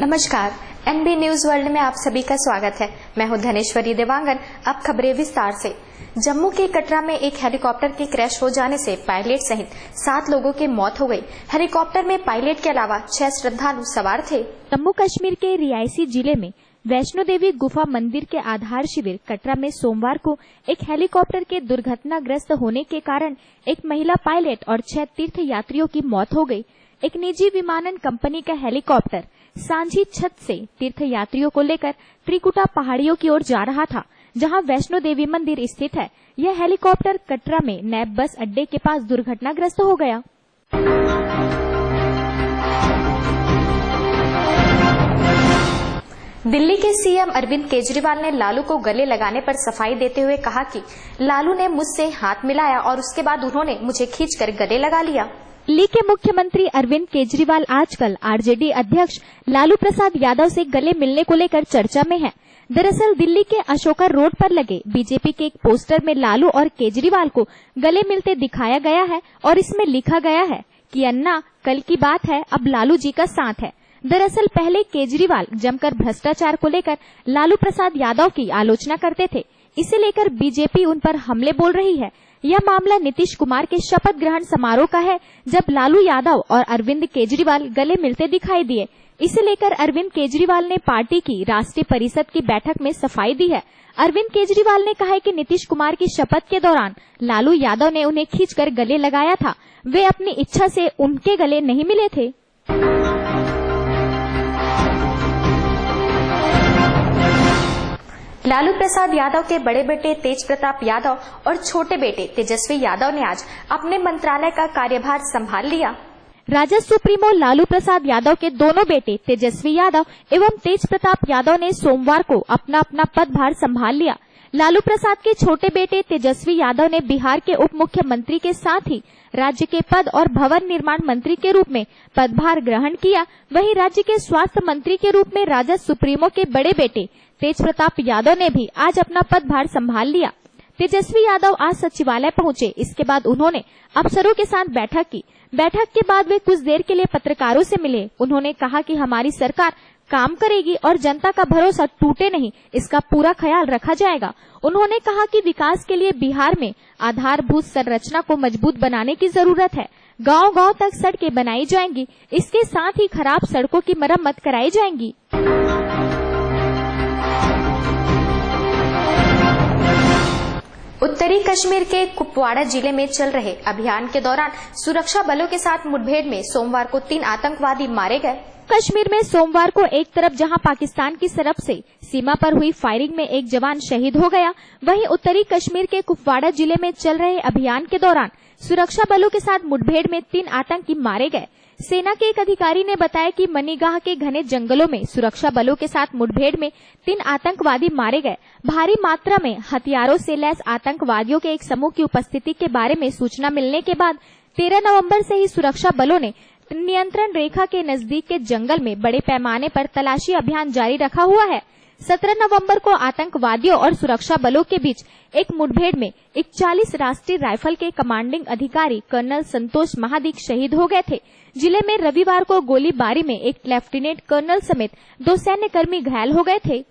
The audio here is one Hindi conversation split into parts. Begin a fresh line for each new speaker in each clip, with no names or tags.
नमस्कार, एनबी न्यूज वर्ल्ड में आप सभी का स्वागत है। मैं हूं धनेश्वरी देवांगन। अब खबरें विस्तार से। जम्मू के कटरा में एक हेलीकॉप्टर के क्रैश हो जाने से पायलट सहित 7 लोगों की मौत हो गई। हेलीकॉप्टर में पायलट के अलावा 6 श्रद्धालु सवार थे।
जम्मू कश्मीर के रियासी जिले में वैष्णो देवी गुफा मंदिर के आधार शिविर कटरा में सोमवार को एक हेलीकॉप्टर के दुर्घटनाग्रस्त होने के कारण एक महिला पायलट और 6 तीर्थ यात्रियों की मौत हो गई। एक निजी विमानन कंपनी का हेलीकॉप्टर सांझी छत से तीर्थ यात्रियों को लेकर त्रिकुटा पहाड़ियों की ओर जा रहा था, जहां वैष्णो देवी मंदिर स्थित है। यह हेलीकॉप्टर कटरा में नैब बस अड्डे के पास दुर्घटनाग्रस्त हो गया।
दिल्ली के सीएम अरविंद केजरीवाल ने लालू को गले लगाने पर सफाई देते हुए कहा कि लालू ने मुझसे हाथ मिलाया और उसके बाद उन्होंने मुझे खींचकर गले लगा लिया।
दिल्ली के मुख्यमंत्री अरविंद केजरीवाल आजकल आरजेडी अध्यक्ष लालू प्रसाद यादव से गले मिलने को लेकर चर्चा में हैं। दरअसल दिल्ली के अशोका रोड पर लगे बीजेपी के एक पोस्टर में लालू और केजरीवाल को गले मिलते दिखाया गया है और इसमें लिखा गया है कि अन्ना कल की बात है, अब लालू जी का साथ है। दरअसल पहले केजरीवाल जमकर भ्रष्टाचार को लेकर लालू प्रसाद यादव की आलोचना करते थे। इसे लेकर बीजेपी उन पर हमले बोल रही है। यह मामला नीतीश कुमार के शपथ ग्रहण समारोह का है, जब लालू यादव और अरविंद केजरीवाल गले मिलते दिखाई दिए। इसे लेकर अरविंद केजरीवाल ने पार्टी की राष्ट्रीय परिषद की बैठक में सफाई दी है। अरविंद केजरीवाल ने कहा है कि नीतीश कुमार की शपथ के दौरान लालू यादव ने उन्हें खींचकर गले लगाया था। वे अपनी इच्छा से उनके गले नहीं मिले थे।
लालू प्रसाद यादव के बड़े बेटे तेज प्रताप यादव और छोटे बेटे तेजस्वी यादव ने आज अपने मंत्रालय का कार्यभार संभाल लिया।
राजद सुप्रीमो लालू प्रसाद यादव के दोनों बेटे तेजस्वी यादव एवं तेज प्रताप यादव ने सोमवार को अपना अपना पदभार संभाल लिया। लालू प्रसाद के छोटे बेटे तेजस्वी यादव ने बिहार के उप मुख्यमंत्री के साथ ही राज्य के पद और भवन निर्माण मंत्री के रूप में पदभार ग्रहण किया। वहीं राज्य के स्वास्थ्य मंत्री के रूप में राजद सुप्रीमो के बड़े बेटे तेज प्रताप यादव ने भी आज अपना पदभार संभाल लिया। तेजस्वी यादव आज सचिवालय पहुंचे। इसके बाद उन्होंने अफसरों के साथ बैठक की। बैठक के बाद वे कुछ देर के लिए पत्रकारों से मिले। उन्होंने कहा कि हमारी सरकार काम करेगी और जनता का भरोसा टूटे नहीं, इसका पूरा ख्याल रखा जाएगा। उन्होंने कहा कि विकास के लिए बिहार में आधारभूत संरचना को मजबूत बनाने की जरूरत है। गांव-गांव तक सड़कें बनाई जाएंगी। इसके साथ ही खराब सड़कों की मरम्मत कराई जाएंगी।
उत्तरी कश्मीर के कुपवाड़ा जिले में चल रहे अभियान के दौरान सुरक्षा बलों के साथ मुठभेड़ में सोमवार को 3 आतंकवादी मारे गए।
कश्मीर में सोमवार को एक तरफ जहां पाकिस्तान की तरफ से सीमा पर हुई फायरिंग में एक जवान शहीद हो गया, वहीं उत्तरी कश्मीर के कुपवाड़ा जिले में चल रहे अभियान के दौरान सुरक्षा बलों के साथ मुठभेड़ में 3 आतंकी मारे गए। सेना के एक अधिकारी ने बताया कि मनीगाह के घने जंगलों में सुरक्षा बलों के साथ मुठभेड़ में 3 आतंकवादी मारे गए। भारी मात्रा में हथियारों से लैस आतंकवादियों के एक समूह की उपस्थिति के बारे में सूचना मिलने के बाद 13 नवंबर से ही सुरक्षा बलों ने नियंत्रण रेखा के नजदीक के जंगल में बड़े पैमाने पर तलाशी अभियान जारी रखा हुआ है। 17 नवंबर को आतंकवादियों और सुरक्षा बलों के बीच एक मुठभेड़ में 41 राष्ट्रीय राइफल के कमांडिंग अधिकारी कर्नल संतोष महादिक शहीद हो गए थे। जिले में रविवार को गोलीबारी में एक लेफ्टिनेंट कर्नल समेत 2 सैन्य कर्मी घायल हो गए थे।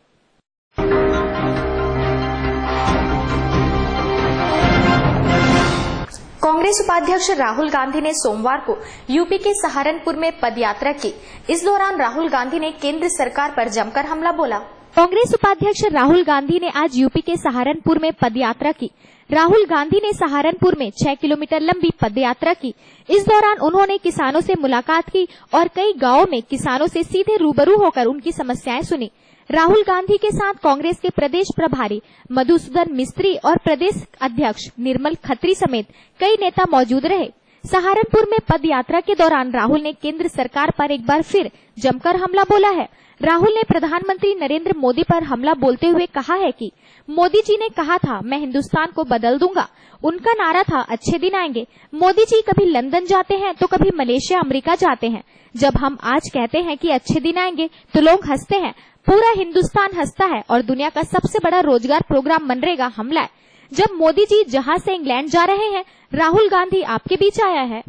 कांग्रेस उपाध्यक्ष राहुल गांधी ने सोमवार को यूपी के सहारनपुर में पदयात्रा की। इस दौरान राहुल गांधी ने केंद्र सरकार पर जमकर हमला बोला।
कांग्रेस उपाध्यक्ष राहुल गांधी ने आज यूपी के सहारनपुर में पदयात्रा की। राहुल गांधी ने सहारनपुर में 6 किलोमीटर लंबी पदयात्रा की। इस दौरान उन्होंने किसानों से मुलाकात की और कई गांवों में किसानों से सीधे रूबरू होकर उनकी समस्याएं सुनी। राहुल गांधी के साथ कांग्रेस के प्रदेश प्रभारी मधुसूदन मिस्त्री और प्रदेश अध्यक्ष निर्मल खत्री समेत कई नेता मौजूद रहे। सहारनपुर में पदयात्रा के दौरान राहुल ने केंद्र सरकार पर एक बार फिर जमकर हमला बोला है। राहुल ने प्रधानमंत्री नरेंद्र मोदी पर हमला बोलते हुए कहा है कि मोदी जी ने कहा था मैं हिंदुस्तान को बदल दूंगा। उनका नारा था अच्छे दिन आएंगे। मोदी जी कभी लंदन जाते हैं तो कभी मलेशिया अमेरिका जाते हैं। जब हम आज कहते हैं कि अच्छे दिन आएंगे तो लोग हंसते हैं। पूरा हिंदुस्तान हंसता है और दुनिया का सबसे बड़ा रोजगार प्रोग्राम मनरेगा हमला है। जब मोदी जी जहाज से इंग्लैंड जा रहे हैं, राहुल गांधी आपके बीच आया है।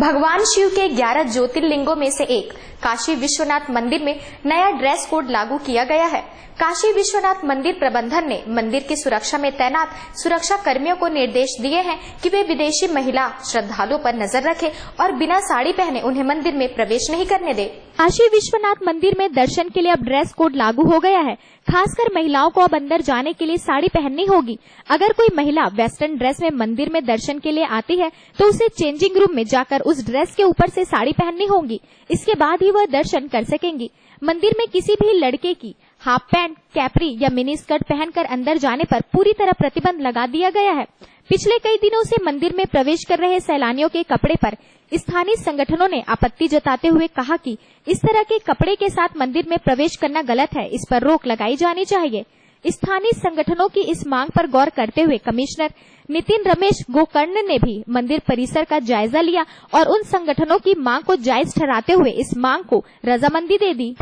भगवान शिव के 11 ज्योतिर्लिंगों में से एक काशी विश्वनाथ मंदिर में नया ड्रेस कोड लागू किया गया है। काशी विश्वनाथ मंदिर प्रबंधन ने मंदिर की सुरक्षा में तैनात सुरक्षा कर्मियों को निर्देश दिए हैं कि वे विदेशी महिला श्रद्धालुओं पर नजर रखें और बिना साड़ी पहने उन्हें मंदिर में प्रवेश नहीं करने दें।
काशी विश्वनाथ मंदिर में दर्शन के लिए अब ड्रेस कोड लागू हो गया है। खासकर महिलाओं को अब अंदर जाने के लिए साड़ी पहननी होगी। अगर कोई महिला वेस्टर्न ड्रेस में मंदिर में दर्शन के लिए आती है तो उसे चेंजिंग रूम में जाकर उस ड्रेस के ऊपर से साड़ी पहननी होगी। इसके बाद ही वह दर्शन कर सकेंगी। मंदिर में किसी भी लड़के की हाफ पैंट, कैपरी या मिनी स्कर्ट पहनकर अंदर जाने पर पूरी तरह प्रतिबंध लगा दिया गया है। पिछले कई दिनों से मंदिर में प्रवेश कर रहे सैलानियों के कपड़े पर स्थानीय संगठनों ने आपत्ति जताते हुए कहा कि इस तरह के कपड़े के साथ मंदिर में प्रवेश करना गलत है, इस पर रोक लगाई जानी चाहिए। स्थानीय संगठनों की इस मांग पर गौर करते हुए कमिश्नर नितिन रमेश गोकर्ण ने भी मंदिर परिसर का जायजा लिया और उन संगठनों की मांग को जायज ठहराते हुए इस मांग को रजामंदी दे दी।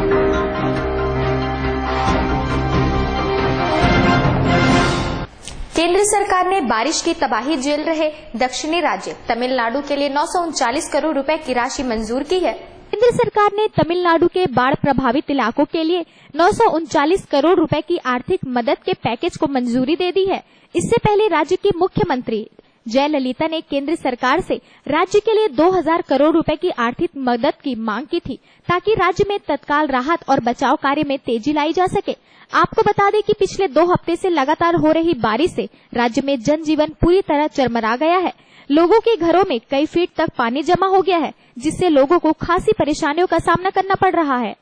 केंद्र सरकार ने बारिश की तबाही झेल रहे दक्षिणी राज्य तमिलनाडु के लिए 939 करोड़ रुपए की राशि मंजूर की है।
केंद्र सरकार ने तमिलनाडु के बाढ़ प्रभावित इलाकों के लिए 939 करोड़ रुपए की आर्थिक मदद के पैकेज को मंजूरी दे दी है। इससे पहले राज्य की मुख्यमंत्री जयललिता ने केंद्र सरकार से राज्य के लिए 2000 करोड़ रुपए की आर्थिक मदद की मांग की थी ताकि राज्य में तत्काल राहत और बचाव कार्य में तेजी लाई जा सके। आपको बता दें कि पिछले 2 हफ्ते से लगातार हो रही बारिश से राज्य में जनजीवन पूरी तरह चरमरा गया है। लोगों के घरों में कई फीट तक पानी जमा हो गया है, जिससे लोगों को खासी परेशानियों का सामना करना पड़ रहा है।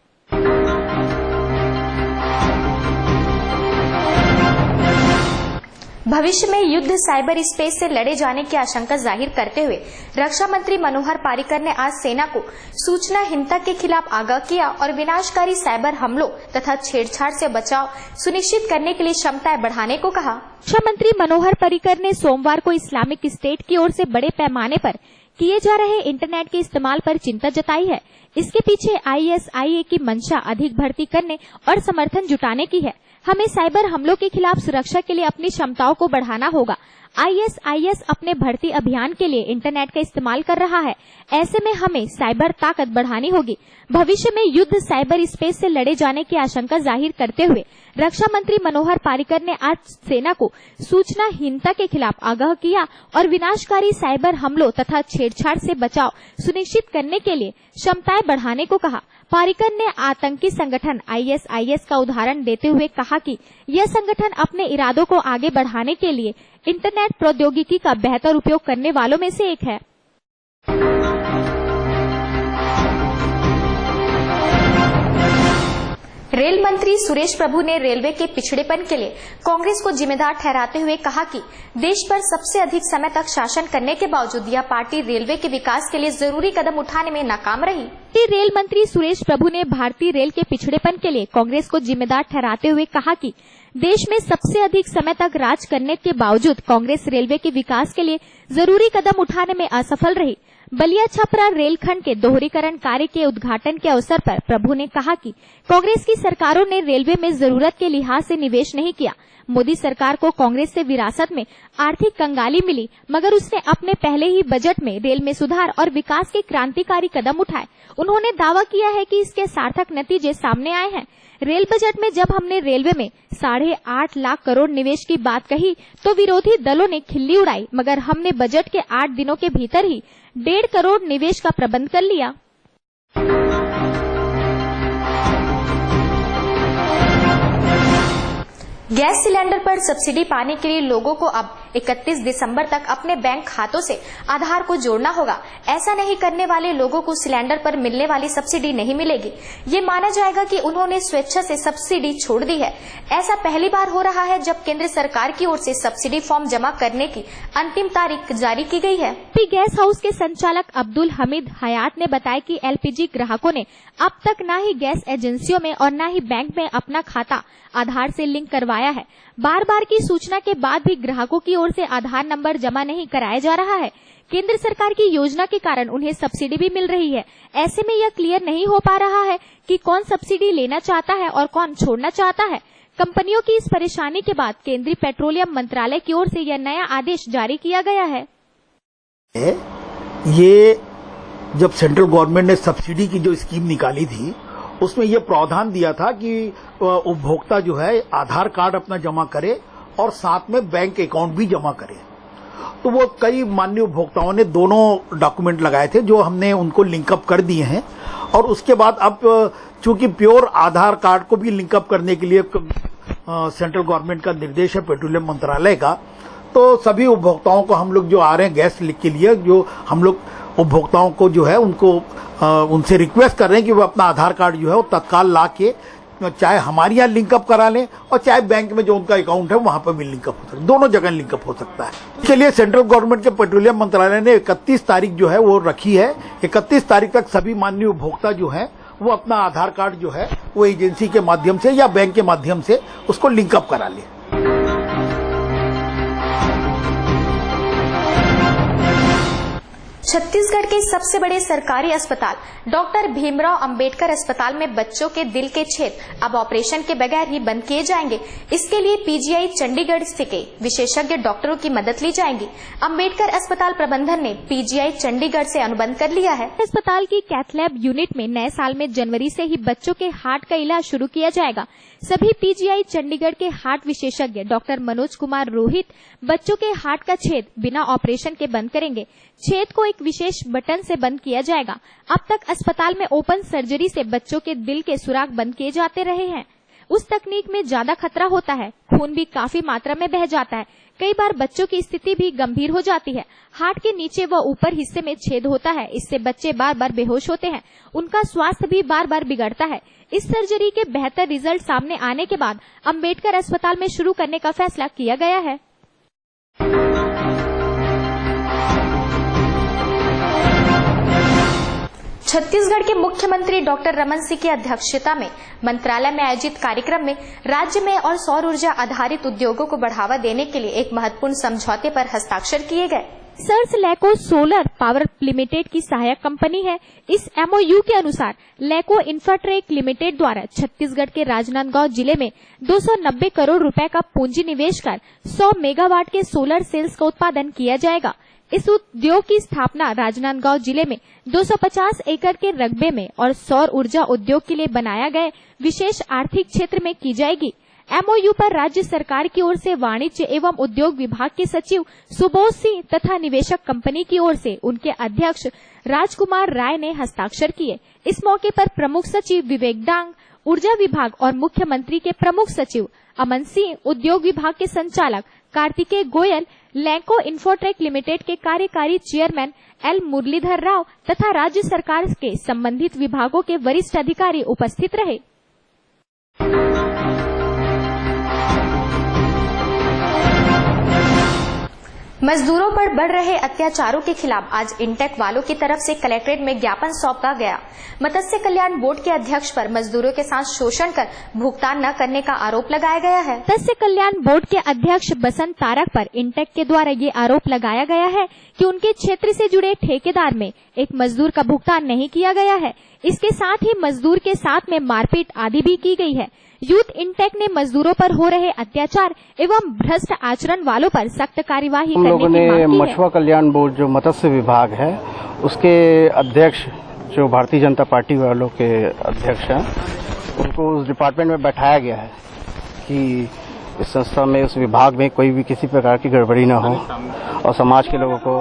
भविष्य में युद्ध साइबर स्पेस से लड़े जाने की आशंका जाहिर करते हुए रक्षा मंत्री मनोहर पर्रिकर ने आज सेना को सूचनाहीनता के खिलाफ आगाह किया और विनाशकारी साइबर हमलों तथा छेड़छाड़ से बचाव सुनिश्चित करने के लिए क्षमताएं बढ़ाने को कहा।
रक्षा मंत्री मनोहर पर्रिकर ने सोमवार को इस्लामिक स्टेट की ओर से बड़े पैमाने पर किए जा रहे इंटरनेट के इस्तेमाल पर चिंता जताई है। इसके पीछे ISIA की मंशा अधिक भर्ती करने और समर्थन जुटाने की है। हमें साइबर हमलों के खिलाफ सुरक्षा के लिए अपनी क्षमताओं को बढ़ाना होगा। ISIS अपने भर्ती अभियान के लिए इंटरनेट का इस्तेमाल कर रहा है। ऐसे में हमें साइबर ताकत बढ़ानी होगी। भविष्य में युद्ध साइबर स्पेस से लड़े जाने की आशंका जाहिर करते हुए रक्षा मंत्री मनोहर पर्रिकर ने आज सेना को सूचनाहीनता के खिलाफ आगाह किया और विनाशकारी साइबर हमलों तथा छेड़छाड़ से बचाव सुनिश्चित करने के लिए क्षमताएं बढ़ाने को कहा। पर्रिकर ने आतंकी संगठन ISIS का उदाहरण देते हुए कहा कि यह संगठन अपने इरादों को आगे बढ़ाने के लिए इंटरनेट प्रौद्योगिकी का बेहतर उपयोग करने वालों में से एक है।
रेल मंत्री सुरेश प्रभु ने रेलवे के पिछड़ेपन के लिए कांग्रेस को जिम्मेदार ठहराते हुए कहा कि देश पर सबसे अधिक समय तक शासन करने के बावजूद यह पार्टी रेलवे के विकास के लिए जरूरी कदम उठाने में नाकाम रही।
रेल मंत्री सुरेश प्रभु ने भारतीय रेल के पिछड़ेपन के लिए कांग्रेस को जिम्मेदार ठहराते हुए कहा कि देश में सबसे अधिक समय तक राज करने के बावजूद कांग्रेस रेलवे के विकास के लिए जरूरी कदम उठाने में असफल रही। बलिया छपरा रेलखंड के दोहरीकरण कार्य के उद्घाटन के अवसर पर प्रभु ने कहा कि कांग्रेस की सरकारों ने रेलवे में जरूरत के लिहाज से निवेश नहीं किया। मोदी सरकार को कांग्रेस से विरासत में आर्थिक कंगाली मिली, मगर उसने अपने पहले ही बजट में रेल में सुधार और विकास के क्रांतिकारी कदम उठाए। उन्होंने दावा किया है कि इसके सार्थक नतीजे सामने आए हैं। रेल बजट में जब हमने रेलवे में 8.5 लाख करोड़ निवेश की बात कही तो विरोधी दलों ने खिल्ली उड़ाई, मगर हमने बजट के 8 दिनों के भीतर ही 1.5 करोड़ निवेश का प्रबंध कर लिया।
गैस सिलेंडर पर सब्सिडी पाने के लिए लोगों को अब 31 दिसंबर तक अपने बैंक खातों से आधार को जोड़ना होगा। ऐसा नहीं करने वाले लोगों को सिलेंडर पर मिलने वाली सब्सिडी नहीं मिलेगी। ये माना जाएगा कि उन्होंने स्वेच्छा से सब्सिडी छोड़ दी है। ऐसा पहली बार हो रहा है जब केंद्र सरकार की ओर से सब्सिडी फॉर्म जमा करने की अंतिम तारीख जारी की गई है।
गैस हाउस के संचालक अब्दुल हमीद हयात ने बताया कि LPG ग्राहकों ने अब तक न ही गैस एजेंसियों में और न ही बैंक में अपना खाता आधार से लिंक करवाया है। बार बार की सूचना के बाद भी ग्राहकों की ओर से आधार नंबर जमा नहीं कराया जा रहा है। केंद्र सरकार की योजना के कारण उन्हें सब्सिडी भी मिल रही है। ऐसे में यह क्लियर नहीं हो पा रहा है कि कौन सब्सिडी लेना चाहता है और कौन छोड़ना चाहता है। कंपनियों की इस परेशानी के बाद केंद्रीय पेट्रोलियम मंत्रालय की ओर से यह नया आदेश जारी किया गया है।
ये जब सेंट्रल गवर्नमेंट ने सब्सिडी की जो स्कीम निकाली थी उसमें यह प्रावधान दिया था कि उपभोक्ता जो है आधार कार्ड अपना जमा करे और साथ में बैंक अकाउंट भी जमा करे। तो वो कई माननीय उपभोक्ताओं ने दोनों डॉक्यूमेंट लगाए थे जो हमने उनको लिंकअप कर दिए हैं। और उसके बाद अब चूंकि प्योर आधार कार्ड को भी लिंकअप करने के लिए सेंट्रल गवर्नमेंट का निर्देश है पेट्रोलियम मंत्रालय का, तो सभी उपभोक्ताओं को हम लोग जो आ रहे हैं गैस के लिए, जो हम लोग उपभोक्ताओं को जो है उनको उनसे रिक्वेस्ट कर रहे हैं कि वो अपना आधार कार्ड जो है वो तत्काल ला के चाहे हमारे यहाँ लिंकअप करा लें और चाहे बैंक में जो उनका अकाउंट है वहां पर भी लिंकअप हो सकता है, दोनों जगह लिंकअप हो सकता है। इसके लिए सेंट्रल गवर्नमेंट के पेट्रोलियम मंत्रालय ने 31 तारीख जो है वो रखी है। 31 तारीख तक सभी माननीय उपभोक्ता जो है वो अपना आधार कार्ड जो है वो एजेंसी के माध्यम से या बैंक के माध्यम से उसको लिंकअप करा ले।
छत्तीसगढ़ के सबसे बड़े सरकारी अस्पताल डॉक्टर भीमराव अंबेडकर अस्पताल में बच्चों के दिल के छेद अब ऑपरेशन के बगैर ही बंद किए जाएंगे। इसके लिए पीजीआई चंडीगढ़ के विशेषज्ञ डॉक्टरों की मदद ली जाएगी। अंबेडकर अस्पताल प्रबंधन ने पीजीआई चंडीगढ़ से अनुबंध कर लिया है।
अस्पताल की कैथ लैब यूनिट में नए साल में जनवरी से ही बच्चों के हार्ट का इलाज शुरू किया जाएगा। सभी पीजीआई चंडीगढ़ के हार्ट विशेषज्ञ डॉक्टर मनोज कुमार रोहित बच्चों के हार्ट का छेद बिना ऑपरेशन के बंद करेंगे। छेद को एक विशेष बटन से बंद किया जाएगा। अब तक अस्पताल में ओपन सर्जरी से बच्चों के दिल के सुराख बंद किए जाते रहे हैं। उस तकनीक में ज्यादा खतरा होता है, खून भी काफी मात्रा में बह जाता है। कई बार बच्चों की स्थिति भी गंभीर हो जाती है। हार्ट के नीचे व ऊपर हिस्से में छेद होता है, इससे बच्चे बार बार बेहोश होते हैं। उनका स्वास्थ्य भी बार बार बिगड़ता है। इस सर्जरी के बेहतर रिजल्ट सामने आने के बाद अंबेडकर अस्पताल में शुरू करने का फैसला किया गया है।
छत्तीसगढ़ के मुख्यमंत्री डॉक्टर रमन सिंह की अध्यक्षता में मंत्रालय में आयोजित कार्यक्रम में राज्य में और सौर ऊर्जा आधारित उद्योगों को बढ़ावा देने के लिए एक महत्वपूर्ण समझौते पर हस्ताक्षर किए गए।
सर्स लैको सोलर पावर लिमिटेड की सहायक कंपनी है। इस एमओयू के अनुसार लैको इंफ्राटेक लिमिटेड द्वारा छत्तीसगढ़ के राजनांदगांव जिले में 290 करोड़ रुपए का पूंजी निवेश कर 100 मेगावाट के सोलर सेल्स का उत्पादन किया जाएगा। इस उद्योग की स्थापना राजनांदगांव जिले में 250 एकड़ के रकबे में और सौर ऊर्जा उद्योग के लिए बनाया गए विशेष आर्थिक क्षेत्र में की जाएगी। एमओयू पर राज्य सरकार की ओर से वाणिज्य एवं उद्योग विभाग के सचिव सुबोध सिंह तथा निवेशक कंपनी की ओर से उनके अध्यक्ष राजकुमार राय ने हस्ताक्षर किए। इस मौके पर प्रमुख सचिव विवेक डांग, ऊर्जा विभाग और मुख्यमंत्री के प्रमुख सचिव अमन सिंह, उद्योग विभाग के संचालक कार्तिकेय गोयल, लैको इंफ्राटेक लिमिटेड के कार्यकारी चेयरमैन एल मुरलीधर राव तथा राज्य सरकार के संबंधित विभागों के वरिष्ठ अधिकारी उपस्थित रहे।
मजदूरों पर बढ़ रहे अत्याचारों के खिलाफ आज इंटेक वालों की तरफ से कलेक्ट्रेट में ज्ञापन सौंपा गया। मत्स्य कल्याण बोर्ड के अध्यक्ष पर मजदूरों के साथ शोषण कर भुगतान न करने का आरोप लगाया गया है।
मत्स्य कल्याण बोर्ड के अध्यक्ष बसंत तारक पर इंटेक के द्वारा ये आरोप लगाया गया है कि उनके क्षेत्र से जुड़े ठेकेदार में एक मजदूर का भुगतान नहीं किया गया है। इसके साथ ही मजदूर के साथ में मारपीट आदि भी की गई है। यूथ इंटेक ने मजदूरों पर हो रहे अत्याचार एवं भ्रष्ट आचरण वालों पर सख्त कार्यवाही करने की मांग की है।
मछुआ कल्याण बोर्ड जो मत्स्य विभाग है उसके अध्यक्ष जो भारतीय जनता पार्टी वालों के अध्यक्ष हैं, उनको उस डिपार्टमेंट में बैठाया गया है कि इस संस्था में, उस विभाग में कोई भी किसी प्रकार की गड़बड़ी न हो और समाज के लोगों को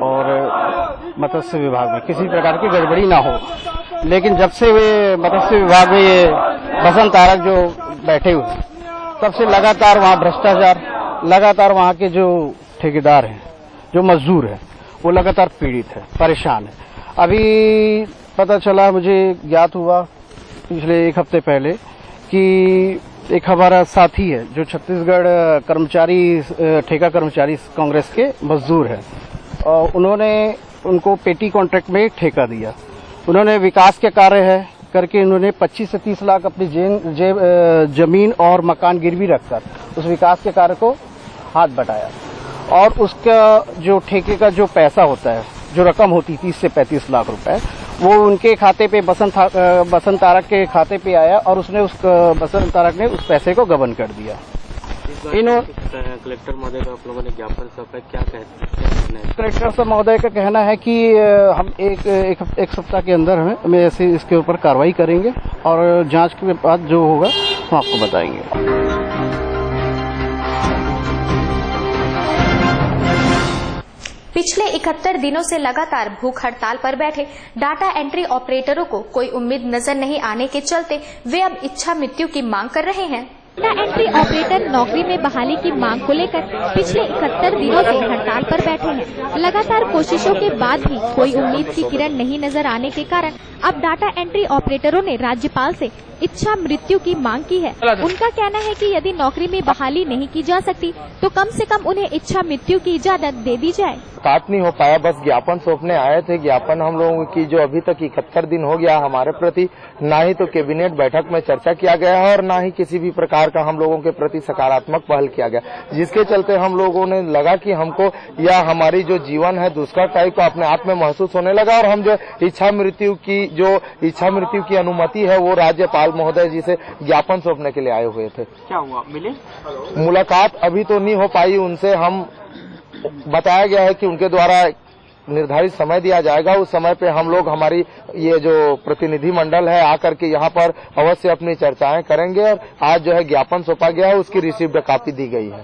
और मत्स्य विभाग में किसी प्रकार की गड़बड़ी ना हो। लेकिन जब से वे मत्स्य विभाग में ये बसंत तारक जो बैठे हुए, तब से लगातार वहाँ भ्रष्टाचार, लगातार वहाँ के जो ठेकेदार हैं, जो मजदूर हैं, वो लगातार पीड़ित है, परेशान है। अभी पता चला, मुझे ज्ञात हुआ पिछले एक हफ्ते पहले कि एक हमारा साथी है जो छत्तीसगढ़ कर्मचारी ठेका कर्मचारी कांग्रेस के मजदूर है, और उन्होंने उनको पेटी कॉन्ट्रैक्ट में ठेका दिया। उन्होंने विकास के कार्य है करके उन्होंने 25 से 30 लाख अपनी जमीन और मकान गिरवी रखकर उस विकास के कार्य को हाथ बटाया, और उसका जो ठेके का जो पैसा होता है, जो रकम होती 30 से 35 लाख रुपए, वो उनके खाते पे बसंत तारक के खाते पे आया और उसने बसंत तारक ने उस पैसे को गबन कर दिया।
कलेक्टर महोदय का आप लोगों ने ज्ञापन सौंपा, क्या कहना है?
कलेक्टर महोदय का कहना है कि हम एक सप्ताह के अंदर हमें ऐसे इसके ऊपर कार्रवाई करेंगे और जांच के बाद जो होगा हम आपको बताएंगे।
पिछले 71 दिनों से लगातार भूख हड़ताल पर बैठे डाटा एंट्री ऑपरेटरों को कोई उम्मीद नजर नहीं आने के चलते वे अब इच्छा मृत्यु की मांग कर रहे हैं।
डाटा एंट्री ऑपरेटर नौकरी में बहाली की मांग को लेकर पिछले 71 दिनों से हड़ताल पर बैठे हैं। लगातार कोशिशों के बाद भी कोई उम्मीद की किरण नहीं नजर आने के कारण अब डाटा एंट्री ऑपरेटरों ने राज्यपाल से इच्छा मृत्यु की मांग की है। उनका कहना है कि यदि नौकरी में बहाली नहीं की जा सकती तो कम से कम उन्हें इच्छा मृत्यु की इजाजत दे दी जाए।
बात नहीं हो पाया, बस ज्ञापन सौंपने आए थे। ज्ञापन हम लोगों की जो अभी तक 71 दिन हो गया हमारे प्रति, ना ही तो कैबिनेट बैठक में चर्चा किया गया है और ना ही किसी भी प्रकार का हम लोगों के प्रति सकारात्मक पहल किया गया, जिसके चलते हम लोगों ने लगा कि हमको या हमारी जो जीवन है दुष्कर टाइप का अपने आप में महसूस होने लगा और हम जो इच्छा मृत्यु की अनुमति है वो राज्यपाल महोदय जी से ज्ञापन सौंपने के लिए आए हुए थे।
क्या हुआ, मिले?
मुलाकात अभी तो नहीं हो पाई उनसे। हम बताया गया है कि उनके द्वारा निर्धारित समय दिया जाएगा, उस समय पे हम लोग हमारी ये जो प्रतिनिधि मंडल है आकर के यहाँ पर अवश्य अपनी चर्चाएं करेंगे और आज जो है ज्ञापन सौंपा गया है उसकी रिसीव्ड कॉपी दी गई है।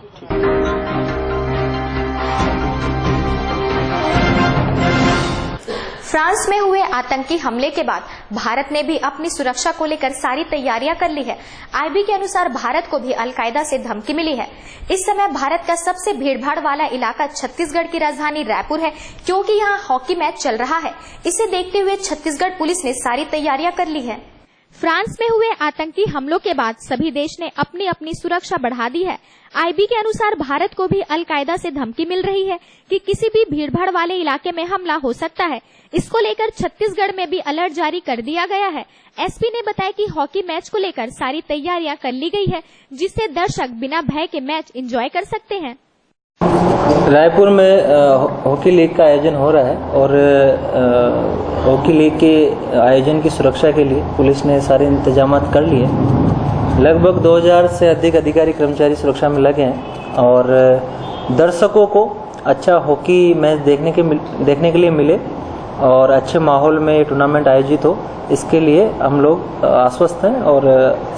फ्रांस में हुए आतंकी हमले के बाद भारत ने भी अपनी सुरक्षा को लेकर सारी तैयारियां कर ली है। आईबी के अनुसार भारत को भी अलकायदा से धमकी मिली है। इस समय भारत का सबसे भीड़भाड़ वाला इलाका छत्तीसगढ़ की राजधानी रायपुर है, क्योंकि यहाँ हॉकी मैच चल रहा है। इसे देखते हुए छत्तीसगढ़ पुलिस ने सारी तैयारियां कर ली है।
फ्रांस में हुए आतंकी हमलों के बाद सभी देश ने अपनी अपनी सुरक्षा बढ़ा दी है। आईबी के अनुसार भारत को भी अलकायदा से धमकी मिल रही है कि किसी भी भीड़भाड़ वाले इलाके में हमला हो सकता है। इसको लेकर छत्तीसगढ़ में भी अलर्ट जारी कर दिया गया है। एसपी ने बताया कि हॉकी मैच को लेकर सारी तैयारियां कर ली गई है, जिससे दर्शक बिना भय के मैच एंजॉय कर सकते हैं।
रायपुर में हॉकी लीग का आयोजन हो रहा है और हॉकी लीग के आयोजन की सुरक्षा के लिए पुलिस ने सारे इंतजाम कर लिए। लगभग 2000 से अधिक अधिकारी कर्मचारी सुरक्षा में लगे हैं और दर्शकों को अच्छा हॉकी मैच देखने के लिए मिले और अच्छे माहौल में टूर्नामेंट आयोजित हो, इसके लिए हम लोग आश्वस्त हैं और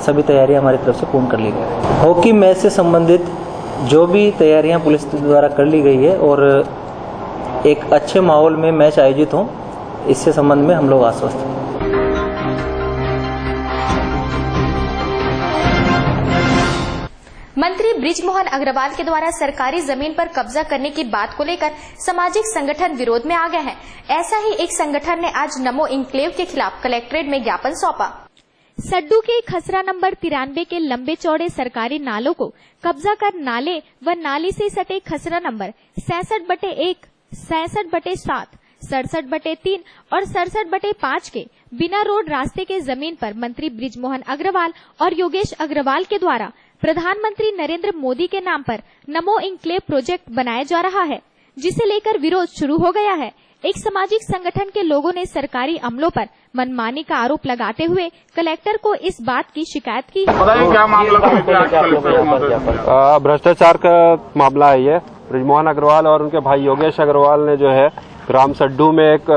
सभी तैयारियां हमारी तरफ से पूर्ण कर ली गई। हॉकी मैच से संबंधित जो भी तैयारियां पुलिस द्वारा कर ली गई है और एक अच्छे माहौल में मैच आयोजित हो, इससे संबंध में हम लोग आश्वस्त हैं।
मंत्री बृजमोहन अग्रवाल के द्वारा सरकारी जमीन पर कब्जा करने की बात को लेकर सामाजिक संगठन विरोध में आ गए हैं। ऐसा ही एक संगठन ने आज नमो इंक्लेव के खिलाफ कलेक्ट्रेट में ज्ञापन सौंपा।
सड्डू के खसरा नंबर 93 के लंबे चौड़े सरकारी नालों को कब्जा कर नाले व नाली से सटे खसरा नंबर 66/1, 66/7, 67/3 और 67/5 के बिना रोड रास्ते के जमीन पर मंत्री बृजमोहन अग्रवाल और योगेश अग्रवाल के द्वारा प्रधानमंत्री नरेंद्र मोदी के नाम पर नमो इंक्लेव प्रोजेक्ट बनाया जा रहा है, जिसे लेकर विरोध शुरू हो गया है। एक सामाजिक संगठन के लोगों ने सरकारी अमलों पर मनमानी का आरोप लगाते हुए कलेक्टर को इस बात की शिकायत की है।
क्या मामला? भ्रष्टाचार का मामला है ये। बृजमोहन अग्रवाल और उनके भाई योगेश अग्रवाल ने जो है ग्राम सड्डू में एक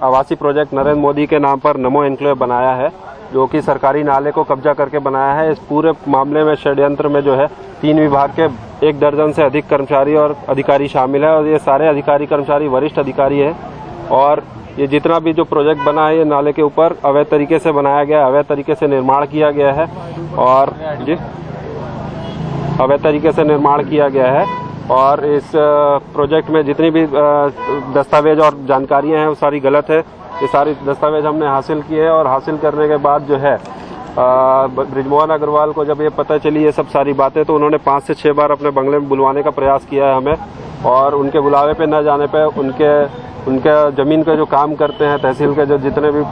आवासीय प्रोजेक्ट नरेंद्र मोदी के नाम पर नमो एन्क्लेव बनाया है, जो कि सरकारी नाले को कब्जा करके बनाया है। इस पूरे मामले में षड्यंत्र में जो है 3 विभाग के 1 दर्जन से अधिक कर्मचारी और अधिकारी शामिल है और ये सारे अधिकारी कर्मचारी वरिष्ठ अधिकारी हैं और ये जितना भी जो प्रोजेक्ट बना है ये नाले के ऊपर अवैध तरीके से बनाया गया है, अवैध तरीके से निर्माण किया गया है और अवैध तरीके से निर्माण किया गया है और इस प्रोजेक्ट में जितनी भी दस्तावेज और जानकारियां हैं वो सारी गलत है। ये सारी दस्तावेज हमने हासिल किए और हासिल करने के बाद जो है बृजमोहन अग्रवाल को जब ये पता चली ये सब सारी बातें, तो उन्होंने 5 से 6 बार अपने बंगले में बुलवाने का प्रयास किया है हमें और उनके बुलावे पे न जाने पे उनके जमीन पे जो काम करते हैं तहसील के जो जितने भी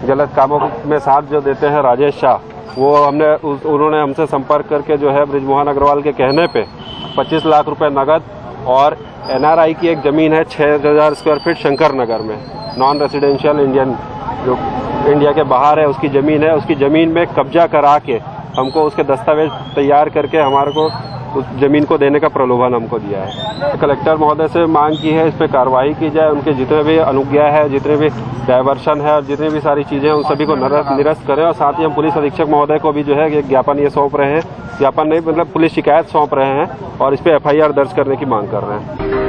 गलत कामों में साथ जो देते हैं राजेश शाह, वो उन्होंने हमसे संपर्क करके जो है बृजमोहन अग्रवाल के कहने पे 25 लाख रुपए नगद और एनआरआई की एक जमीन है 6000 स्क्वायर फीट शंकर नगर में, नॉन रेसिडेंशियल इंडियन जो इंडिया के बाहर है उसकी जमीन है, उसकी जमीन में कब्जा करा के हमको उसके दस्तावेज तैयार करके हमारे को उस जमीन को देने का प्रलोभन हमको दिया है। तो कलेक्टर महोदय से मांग की है, इस पर कार्रवाई की जाए, उनके जितने भी अनुज्ञा है, जितने भी डायवर्शन है और जितनी भी सारी चीजें हैं उन सभी को निरस्त करें। और साथ ही हम पुलिस अधीक्षक महोदय को भी जो है ज्ञापन ये सौंप रहे हैं, ज्ञापन नहीं मतलब पुलिस शिकायत सौंप रहे हैं और इस पर FIR दर्ज करने की मांग कर रहे हैं।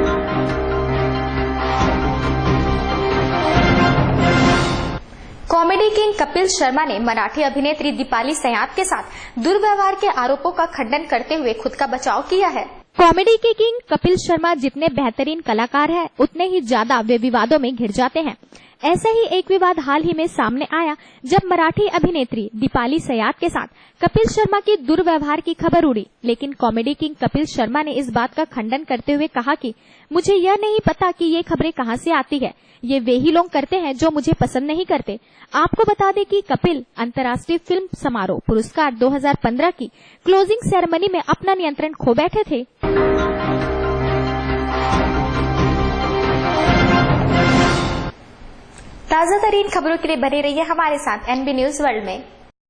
कॉमेडी किंग कपिल शर्मा ने मराठी अभिनेत्री दीपाली सयात के साथ दुर्व्यवहार के आरोपों का खंडन करते हुए खुद का बचाव किया है।
कॉमेडी के किंग कपिल शर्मा जितने बेहतरीन कलाकार हैं, उतने ही ज्यादा वे विवादों में घिर जाते हैं। ऐसा ही एक विवाद हाल ही में सामने आया जब मराठी अभिनेत्री दीपाली सयात के साथ कपिल शर्मा की दुर्व्यवहार की खबर उड़ी। लेकिन कॉमेडी किंग कपिल शर्मा ने इस बात का खंडन करते हुए कहा कि मुझे यह नहीं पता कि ये खबरें कहां से आती है, ये वे ही लोग करते हैं जो मुझे पसंद नहीं करते। आपको बता दें कि कपिल अंतर्राष्ट्रीय फिल्म समारोह पुरस्कार 2015 की क्लोजिंग सेरेमनी में अपना नियंत्रण खो बैठे थे।
ताजा तरीन खबरों के लिए बने रहिए हमारे साथ NB न्यूज वर्ल्ड में।